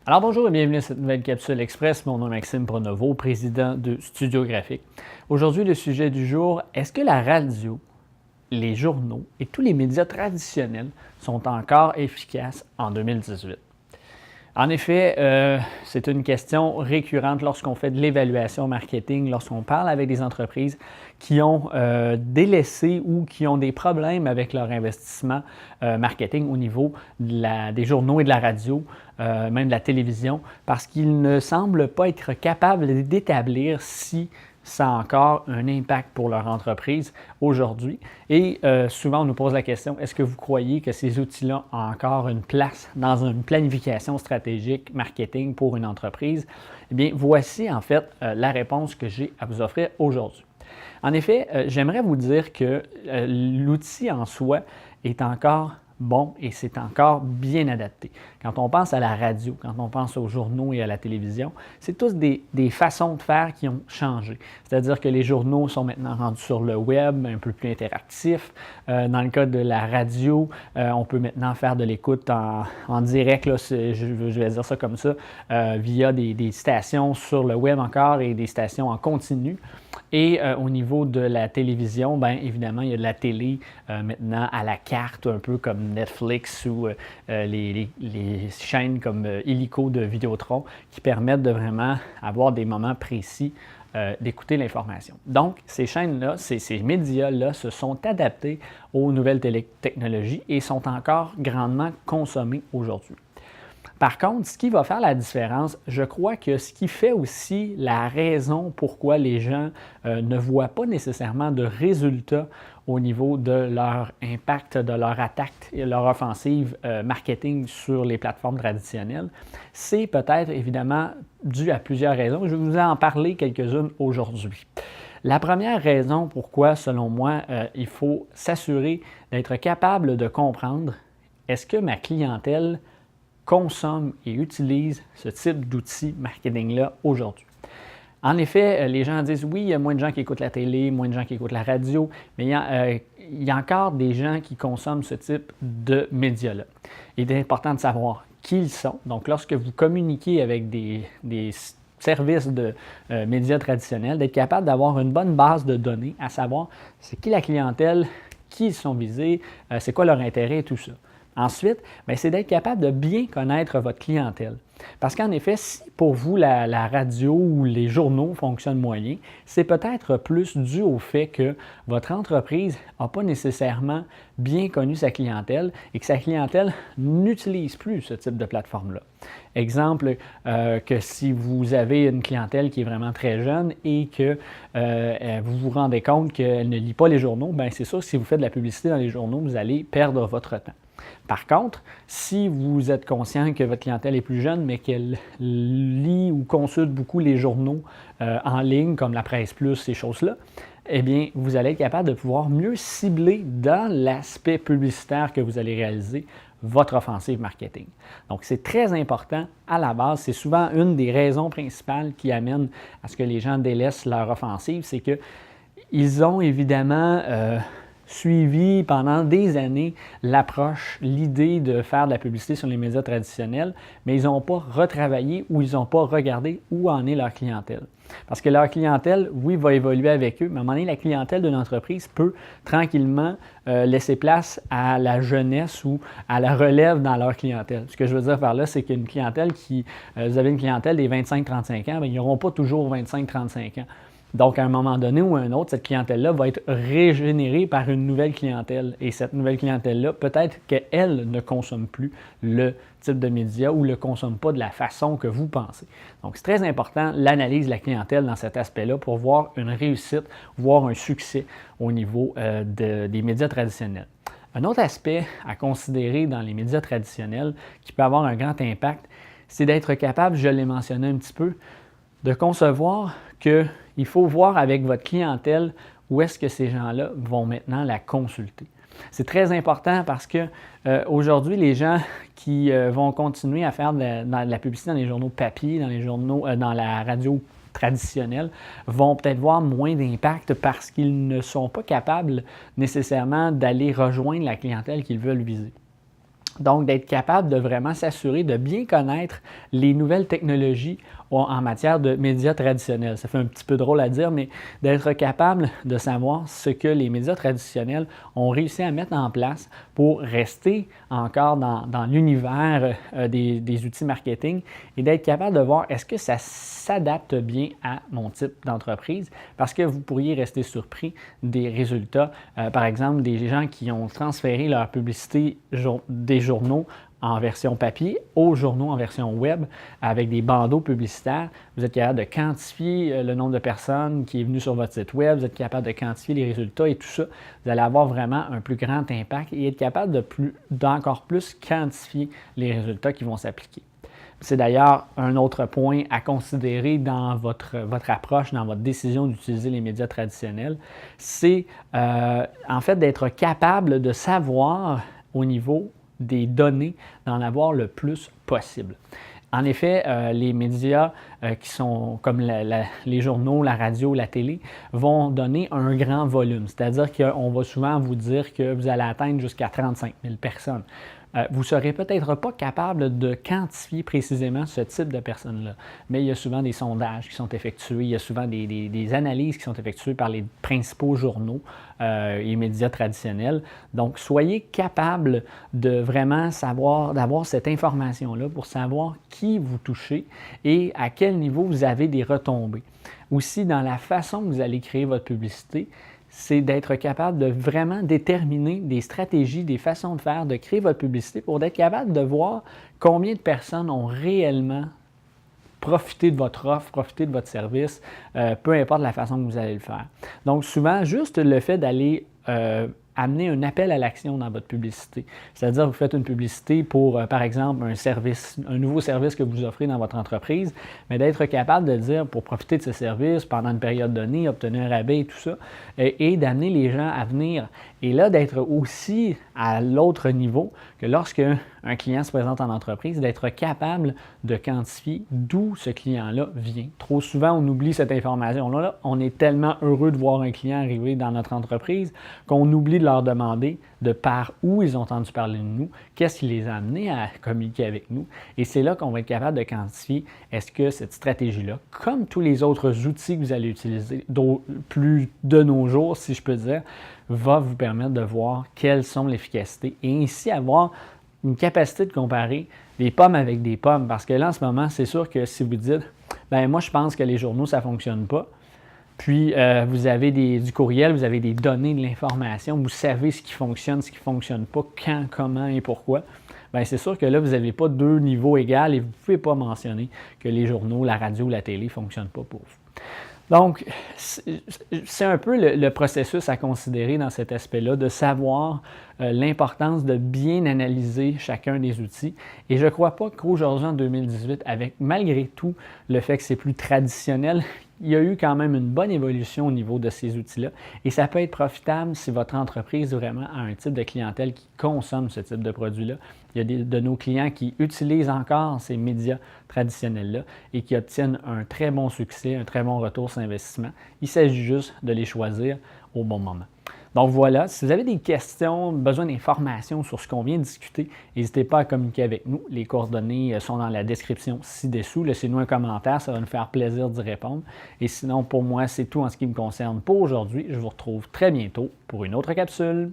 Alors bonjour et bienvenue à cette nouvelle capsule express. Mon nom est Maxime Pronovo, président de Studio Graphique. Aujourd'hui, le sujet du jour, est-ce que la radio, les journaux et tous les médias traditionnels sont encore efficaces en 2018? En effet, c'est une question récurrente lorsqu'on fait de l'évaluation marketing, lorsqu'on parle avec des entreprises qui ont délaissé ou qui ont des problèmes avec leur investissement marketing au niveau des journaux et de la radio, même de la télévision, parce qu'ils ne semblent pas être capables d'établir si ça a encore un impact pour leur entreprise aujourd'hui. Et souvent, on nous pose la question, est-ce que vous croyez que ces outils-là ont encore une place dans une planification stratégique marketing pour une entreprise? Eh bien, voici en fait la réponse que j'ai à vous offrir aujourd'hui. En effet, j'aimerais vous dire que l'outil en soi est encore bon et c'est encore bien adapté. Quand on pense à la radio, quand on pense aux journaux et à la télévision, c'est tous des façons de faire qui ont changé. C'est-à-dire que les journaux sont maintenant rendus sur le web, un peu plus interactifs. Dans le cas de la radio, on peut maintenant faire de l'écoute en direct, là, je vais dire ça comme ça, via des stations sur le web encore et des stations en continu. Et au niveau de la télévision, bien évidemment, il y a de la télé maintenant à la carte, un peu comme Netflix ou les chaînes comme Illico de Vidéotron qui permettent de vraiment avoir des moments précis d'écouter l'information. Donc, ces chaînes-là, ces médias-là se sont adaptés aux nouvelles technologies et sont encore grandement consommés aujourd'hui. Par contre, ce qui va faire la différence, je crois que ce qui fait aussi la raison pourquoi les gens ne voient pas nécessairement de résultats au niveau de leur impact, de leur attaque et leur offensive marketing sur les plateformes traditionnelles, c'est peut-être évidemment dû à plusieurs raisons. Je vais vous en parler quelques-unes aujourd'hui. La première raison pourquoi, selon moi, il faut s'assurer d'être capable de comprendre est-ce que ma clientèle consomme et utilise ce type d'outils marketing-là aujourd'hui. En effet, les gens disent oui, il y a moins de gens qui écoutent la télé, moins de gens qui écoutent la radio, mais il y a encore des gens qui consomment ce type de médias-là. Il est important de savoir qui ils sont. Donc, lorsque vous communiquez avec des services de médias traditionnels, d'être capable d'avoir une bonne base de données, à savoir c'est qui la clientèle, qui ils sont visés, c'est quoi leur intérêt et tout ça. Ensuite, c'est d'être capable de bien connaître votre clientèle. Parce qu'en effet, si pour vous la radio ou les journaux fonctionnent moyen, c'est peut-être plus dû au fait que votre entreprise n'a pas nécessairement bien connu sa clientèle et que sa clientèle n'utilise plus ce type de plateforme-là. Exemple, que si vous avez une clientèle qui est vraiment très jeune et que vous vous rendez compte qu'elle ne lit pas les journaux, bien c'est sûr que si vous faites de la publicité dans les journaux, vous allez perdre votre temps. Par contre, si vous êtes conscient que votre clientèle est plus jeune, mais qu'elle lit ou consulte beaucoup les journaux en ligne, comme la Presse Plus, ces choses-là, eh bien, vous allez être capable de pouvoir mieux cibler dans l'aspect publicitaire que vous allez réaliser votre offensive marketing. Donc, c'est très important à la base. C'est souvent une des raisons principales qui amène à ce que les gens délaissent leur offensive, c'est qu'ils ont évidemment suivi pendant des années l'approche, l'idée de faire de la publicité sur les médias traditionnels, mais ils n'ont pas retravaillé ou ils n'ont pas regardé où en est leur clientèle. Parce que leur clientèle, oui, va évoluer avec eux, mais à un moment donné, la clientèle d'une entreprise peut tranquillement laisser place à la jeunesse ou à la relève dans leur clientèle. Ce que je veux dire par là, c'est qu'une clientèle vous avez une clientèle des 25-35 ans, bien, ils n'auront pas toujours 25-35 ans. Donc, à un moment donné ou à un autre, cette clientèle-là va être régénérée par une nouvelle clientèle. Et cette nouvelle clientèle-là, peut-être qu'elle ne consomme plus le type de médias ou ne le consomme pas de la façon que vous pensez. Donc, c'est très important, l'analyse de la clientèle dans cet aspect-là pour voir une réussite, voir un succès au niveau des médias traditionnels. Un autre aspect à considérer dans les médias traditionnels qui peut avoir un grand impact, c'est d'être capable, je l'ai mentionné un petit peu, de concevoir qu'il faut voir avec votre clientèle où est-ce que ces gens-là vont maintenant la consulter. C'est très important parce que aujourd'hui, les gens qui vont continuer à faire de la publicité dans les journaux papier, dans les journaux, dans la radio traditionnelle, vont peut-être voir moins d'impact parce qu'ils ne sont pas capables nécessairement d'aller rejoindre la clientèle qu'ils veulent viser. Donc, d'être capable de vraiment s'assurer de bien connaître les nouvelles technologies en matière de médias traditionnels. Ça fait un petit peu drôle à dire, mais d'être capable de savoir ce que les médias traditionnels ont réussi à mettre en place pour rester encore dans l'univers des outils marketing et d'être capable de voir est-ce que ça s'adapte bien à mon type d'entreprise parce que vous pourriez rester surpris des résultats. Par exemple, des gens qui ont transféré leur publicité des journaux en version papier aux journaux en version web avec des bandeaux publicitaires. Vous êtes capable de quantifier le nombre de personnes qui est venu sur votre site web, vous êtes capable de quantifier les résultats et tout ça. Vous allez avoir vraiment un plus grand impact et être capable d'encore plus quantifier les résultats qui vont s'appliquer. C'est d'ailleurs un autre point à considérer dans votre approche, dans votre décision d'utiliser les médias traditionnels, c'est en fait d'être capable de savoir au niveau des données, d'en avoir le plus possible. En effet, les médias qui sont comme les journaux, la radio, la télé, vont donner un grand volume. C'est-à-dire qu'on va souvent vous dire que vous allez atteindre jusqu'à 35 000 personnes. Vous ne serez peut-être pas capable de quantifier précisément ce type de personnes-là, mais il y a souvent des sondages qui sont effectués, il y a souvent des analyses qui sont effectuées par les principaux journaux et médias traditionnels. Donc, soyez capable de vraiment d'avoir cette information-là pour savoir qui vous touchez et à quel niveau vous avez des retombées. Aussi, dans la façon que vous allez créer votre publicité, c'est d'être capable de vraiment déterminer des stratégies, des façons de faire, de créer votre publicité pour être capable de voir combien de personnes ont réellement profité de votre offre, profité de votre service, peu importe la façon que vous allez le faire. Donc souvent, juste le fait d'aller amener un appel à l'action dans votre publicité. C'est-à-dire, vous faites une publicité pour, par exemple, un nouveau service que vous offrez dans votre entreprise, mais d'être capable de dire, pour profiter de ce service pendant une période donnée, obtenir un rabais et tout ça, et d'amener les gens à venir. Et là, d'être aussi à l'autre niveau que lorsque un client se présente en entreprise, d'être capable de quantifier d'où ce client-là vient. Trop souvent, on oublie cette information-là. On est tellement heureux de voir un client arriver dans notre entreprise qu'on oublie de leur demander de par où ils ont entendu parler de nous, qu'est-ce qui les a amenés à communiquer avec nous. Et c'est là qu'on va être capable de quantifier est-ce que cette stratégie-là, comme tous les autres outils que vous allez utiliser, plus de nos jours, si je peux dire, va vous permettre de voir quelles sont l'efficacité et ainsi avoir une capacité de comparer des pommes avec des pommes. Parce que là, en ce moment, c'est sûr que si vous dites, bien moi, je pense que les journaux, ça ne fonctionne pas. Puis, vous avez du courriel, vous avez des données, de l'information, vous savez ce qui fonctionne, ce qui ne fonctionne pas, quand, comment et pourquoi. Bien, c'est sûr que là, vous n'avez pas deux niveaux égaux et vous ne pouvez pas mentionner que les journaux, la radio, la télé ne fonctionnent pas pour vous. Donc, c'est un peu le processus à considérer dans cet aspect-là, de savoir l'importance de bien analyser chacun des outils. Et je ne crois pas qu'aujourd'hui, en 2018, avec malgré tout le fait que c'est plus traditionnel, il y a eu quand même une bonne évolution au niveau de ces outils-là. Et ça peut être profitable si votre entreprise vraiment a un type de clientèle qui consomme ce type de produit-là. Il y a de nos clients qui utilisent encore ces médias traditionnels-là et qui obtiennent un très bon succès, un très bon retour sur investissement. Il s'agit juste de les choisir au bon moment. Donc voilà, si vous avez des questions, besoin d'informations sur ce qu'on vient de discuter, n'hésitez pas à communiquer avec nous. Les coordonnées sont dans la description ci-dessous. Laissez-nous un commentaire, ça va nous faire plaisir d'y répondre. Et sinon, pour moi, c'est tout en ce qui me concerne pour aujourd'hui. Je vous retrouve très bientôt pour une autre capsule.